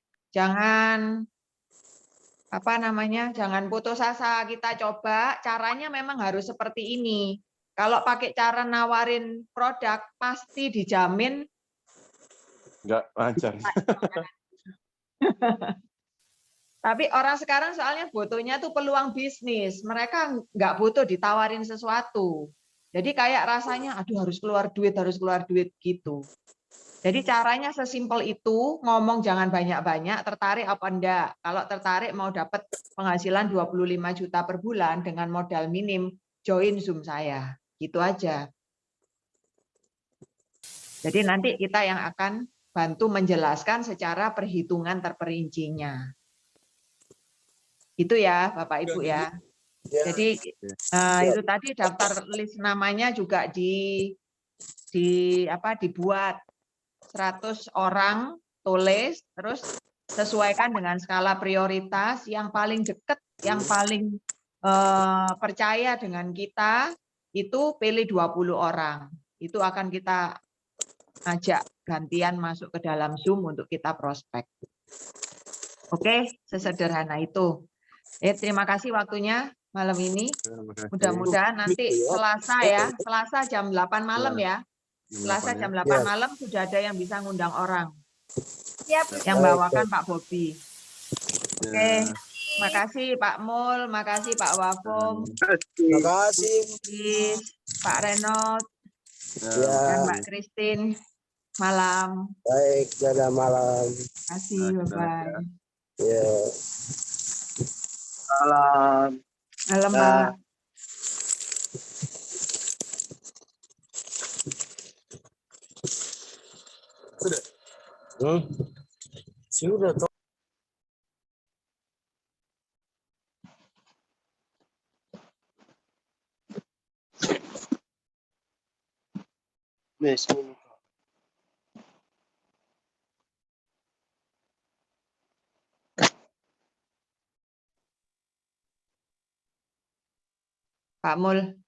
apa namanya? Jangan putus asa. Kita coba caranya memang harus seperti ini. Kalau pakai cara nawarin produk pasti dijamin Nggak lancar. Tapi orang sekarang soalnya butuhnya tuh peluang bisnis. Mereka nggak butuh ditawarin sesuatu. Jadi kayak rasanya, aduh harus keluar duit gitu. Jadi caranya sesimpel itu, ngomong jangan banyak-banyak, tertarik apa enggak. Kalau tertarik mau dapat penghasilan 25 juta per bulan dengan modal minim, join Zoom saya. Gitu aja. Jadi nanti kita yang akan bantu menjelaskan secara perhitungan terperincinya. Itu ya Bapak Ibu ya. Ya. Jadi itu tadi daftar list namanya juga dibuat 100 orang, tulis, terus sesuaikan dengan skala prioritas, yang paling dekat, yang paling percaya dengan kita, itu pilih 20 orang. Itu akan kita ajak gantian masuk ke dalam Zoom untuk kita prospek. Oke, sesederhana itu. Terima kasih waktunya malam ini. Mudah-mudahan nanti Selasa ya, Selasa jam 8 malam ya. Selasa jam 8 malam sudah ada yang bisa ngundang orang. Siap. Yang bawakan Pak Bobi. Ya. Oke, makasih Pak Mul, makasih Pak Wafum, Terima kasih. Pak Renold, Ya. dan Mbak Christine. Malam. Baik, pada malam. Terima kasih, bye-bye. Ya. Salam. Malam, Pak. Sudah toh. Yes. Pak Mul.